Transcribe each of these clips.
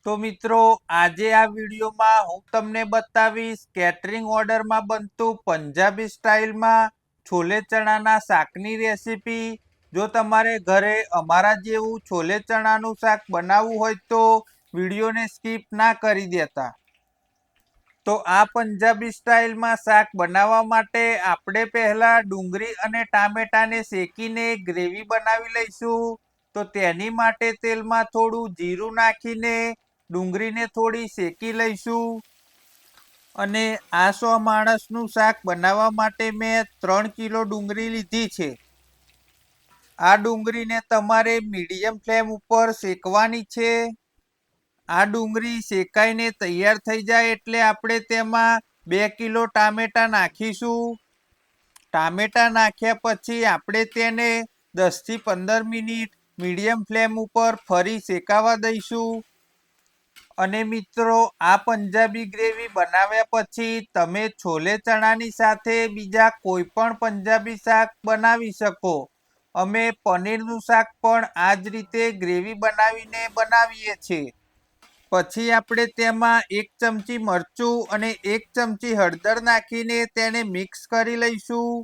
તો મિત્રો આજે આ વિડીયોમાં હું તમને બતાવીશ કેટરિંગ ઓર્ડરમાં બનતું પંજાબી સ્ટાઇલમાં છોલે ચણાના શાકની રેસીપી। જો તમારે ઘરે અમારા જેવું છોલે ચણાનું શાક બનાવવું હોય તો વિડીયોને સ્કીપ ના કરી દેતા। તો આ પંજાબી સ્ટાઇલમાં શાક બનાવવા માટે આપણે પહેલા ડુંગળી અને ટામેટાને શેકીને ગ્રેવી બનાવી લઈશું। તો તેની માટે તેલમાં થોડું જીરું નાખીને ડુંગળીને થોડી શેકી લઈશું। અને આ 100 માણસનું શાક બનાવવા માટે મેં 3 કિલો ડુંગળી લીધી છે। આ ડુંગળીને તમારે મીડિયમ ફ્લેમ ઉપર શેકવાની છે। આ ડુંગળી શેકાઈને તૈયાર થઈ જાય એટલે આપણે તેમાં 2 કિલો ટામેટા નાખીશું। ટામેટા નાખ્યા પછી આપણે તેને 10 થી 15 મિનિટ મીડિયમ ફ્લેમ ઉપર ફરી શેકાવા દઈશું। અને મિત્રો આ પંજાબી ગ્રેવી બનાવ્યા પછી તમે છોલે ચણાની સાથે બીજા કોઈ પણ પંજાબી શાક બનાવી શકો। અમે પનીરનું શાક પણ આ જ રીતે ગ્રેવી બનાવીને બનાવીએ છીએ। પછી આપણે તેમાં 1 ચમચી મરચું અને 1 ચમચી હળદર નાખીને તેને મિક્સ કરી લઈશું।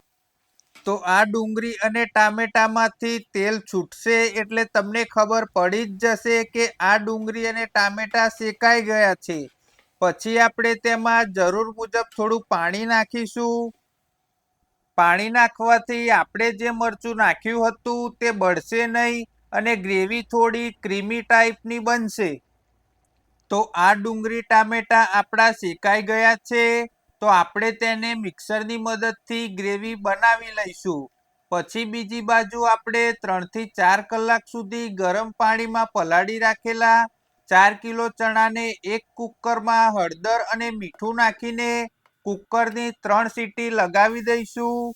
તો આ ડુંગળી અને ટામેટામાંથી તેલ છૂટશે એટલે તમને ખબર પડી જ જશે કે આ ડુંગળી અને ટામેટા શેકાઈ ગયા છે। પછી આપણે તેમાં જરૂર મુજબ થોડું પાણી નાખીશું। પાણી નાખવાથી આપણે જે મરચું નાખ્યું હતું તે બળશે નહીં અને ગ્રેવી થોડી ક્રીમી ટાઈપની બનશે। તો આ ડુંગળી ટામેટા આપણા શેકાઈ ગયા છે। તો આપણે તેને મિક્સરની મદદથી ગ્રેવી બનાવી લઈશું। પછી બીજી બાજુ આપણે 3 થી 4 કલાક સુધી ગરમ પાણીમાં પલાળી રાખેલા 4 કિલો ચણાને એક કુકરમાં હળદર અને મીઠું નાખીને કુકરની 3 સીટી લગાવી દઈશું।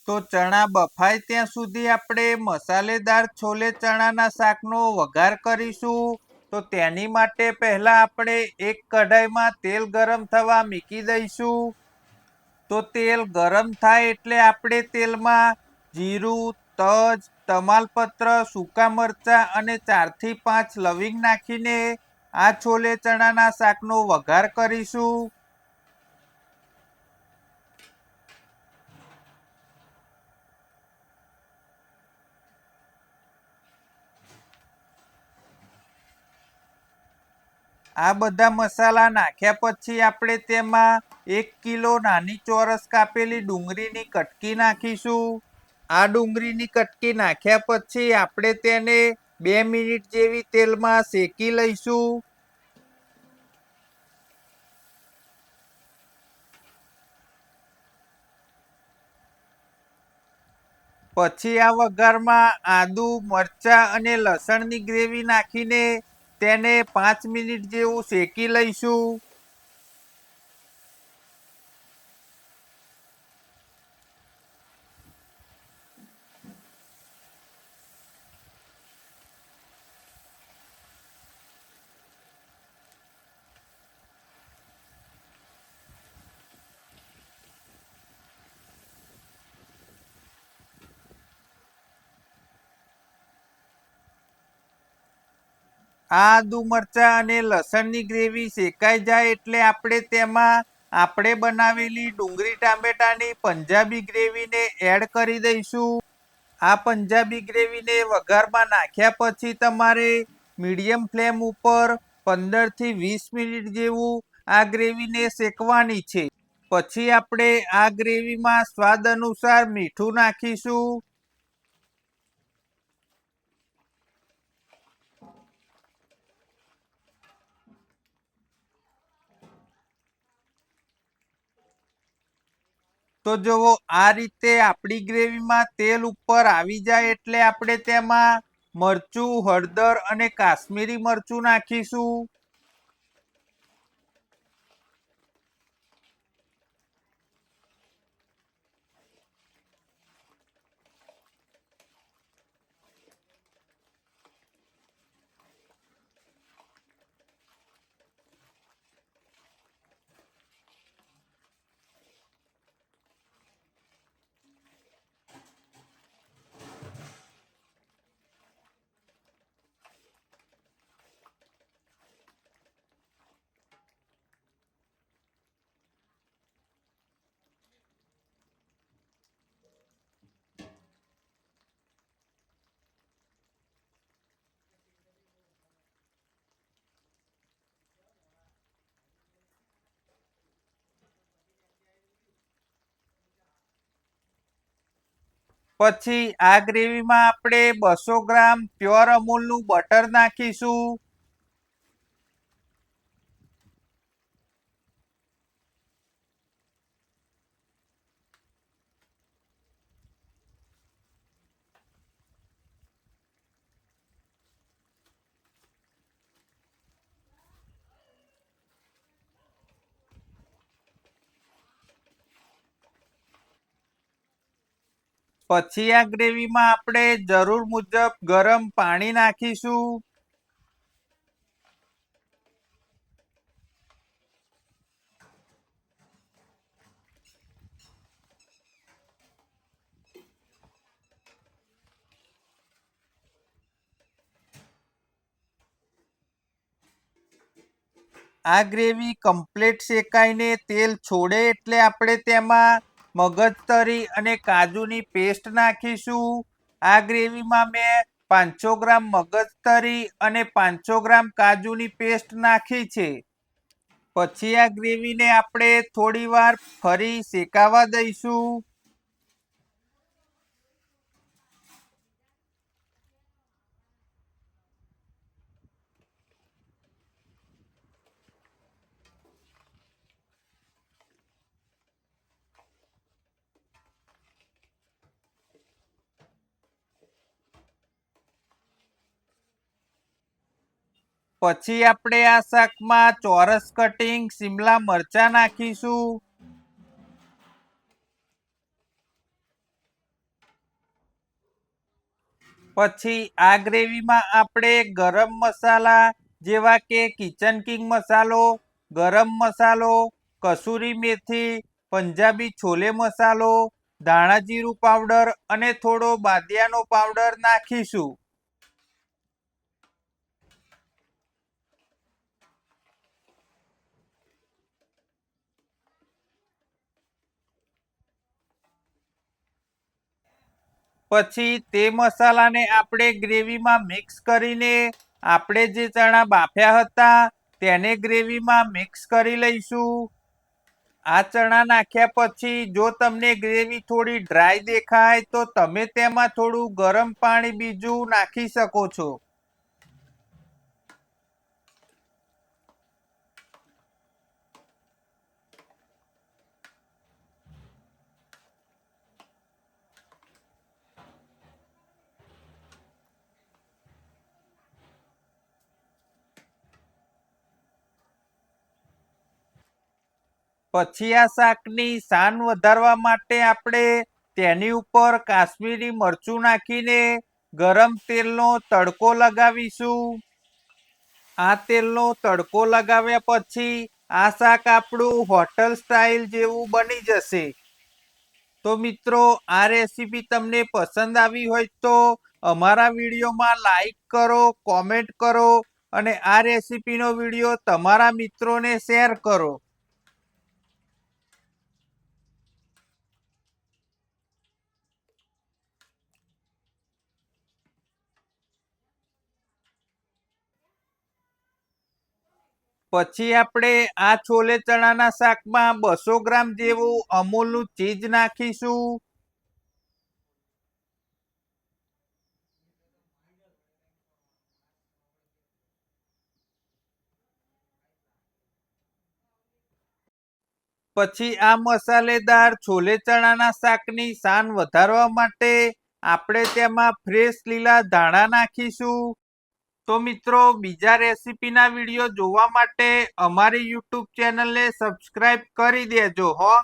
તો ચણા બફાય ત્યાં સુધી આપણે મસાલેદાર છોલે ચણાના શાકનો વઘાર કરીશું। તો તેની માટે પહેલા આપણે એક કઢાઈમાં તેલ ગરમ થવા મૂકી દઈશું। તો તેલ ગરમ થાય એટલે આપણે તેલમાં જીરું, તજ, તમાલપત્ર, સૂકા મરચાં અને 4 થી 5 લવિંગ નાખીને આ છોલે ચણાના શાકનો વઘાર કરીશું। આ બધા મસાલા નાખ્યા પછી આપણે તેમાં 1 કિલો નાની ચોરસ કાપેલી ડુંગળીની કટકી નાખીશું। આ ડુંગળીની કટકી નાખ્યા પછી આપણે તેને 2 મિનિટ જેવી તેલમાં શેકી લઈશું। પછી આ વઘારમાં આદુ, મરચાં અને લસણની ગ્રેવી નાખીને તેને 5 મિનિટ જેવું શેકી લઈશું। આ આદુ મરચાં અને લસણની ગ્રેવી શેકાઈ જાય એટલે આપણે તેમાં આપણે બનાવેલી ડુંગળી ટામેટાની પંજાબી ગ્રેવીને એડ કરી દઈશું। આ પંજાબી ગ્રેવીને વઘારમાં નાખ્યા પછી તમારે મીડિયમ ફ્લેમ ઉપર 15 થી 20 મિનિટ જેવું આ ગ્રેવીને શેકવાની છે। પછી આપણે આ ગ્રેવીમાં સ્વાદ અનુસાર મીઠું નાખીશું। તો જુઓ આ રીતે આપણી ગ્રેવીમાં તેલ ઉપર આવી જાય એટલે આપણે તેમાં મરચું, હળદર અને કાશ્મીરી મરચું નાખીશું। પછી આ ગ્રેવીમાં આપણે 200 ગ્રામ પ્યોર અમૂલનું બટર નાખીશું. પછી આ ગ્રેવીમાં આપણે જરૂર મુજબ ગરમ પાણી નાખીશું. આ ગ્રેવી કમ્પ્લીટ શેકાઈને તેલ છોડે એટલે આપણે તેમાં મગજતરી અને કાજુની પેસ્ટ નાખીશું. આ ગ્રેવીમાં મેં 500 ગ્રામ મગજતરી અને 500 ગ્રામ કાજુની પેસ્ટ નાખી છે. પછી આ ગ્રેવીને આપણે થોડી વાર ફરી શેકાવા દઈશું. પછી આપણે આ શાકમાં ચોરસ કટિંગ શિમલા મરચાં નાખીશું. પછી આ ગ્રેવીમાં આપણે ગરમ મસાલા જેવા કે કિચન કિંગ મસાલો, ગરમ મસાલો, કસૂરી મેથી, પંજાબી છોલે મસાલો, ધાણા જીરું પાવડર અને થોડો બાદિયાનો પાવડર નાખીશું. પછી તે મસાલાને આપણે ગ્રેવીમાં મિક્સ કરીને આપણે જે ચણા બાફ્યા હતા તેને ગ્રેવીમાં મિક્સ કરી લઈશું. આ ચણા નાખ્યા પછી જો તમને ગ્રેવી થોડી ડ્રાય દેખાય તો તમે તેમાં થોડું ગરમ પાણી બીજું નાખી શકો છો. પછી આ શાકની શાન વધારવા માટે આપણે તેની ઉપર કાશ્મીરી મરચું નાખીને ગરમ તેલનો તડકો લગાવીશું. આ તેલનો તડકો લગાવ્યા પછી આ શાક આપણું હોટલ સ્ટાઇલ જેવું બની જશે. તો મિત્રો આ રેસીપી તમને પસંદ આવી હોય તો અમારા વિડીયોમાં લાઈક કરો, કોમેન્ટ કરો અને આ રેસીપીનો વિડીયો તમારા મિત્રોને શેર કરો. પછી આપણે આ છોલે ચણાના શાકમાં 200 ગ્રામ જેવું અમૂલનું ચીઝ નાખીશું. પછી આ મસાલેદાર છોલે ચણાના શાકની શાન વધારવા માટે આપણે તેમાં ફ્રેશ લીલા ધાણા નાખીશું. તો મિત્રો બીજા રેસીપીના વિડીયો જોવા માટે અમારી યુટ્યુબ ચેનલને સબસ્ક્રાઇબ કરી દેજો હો.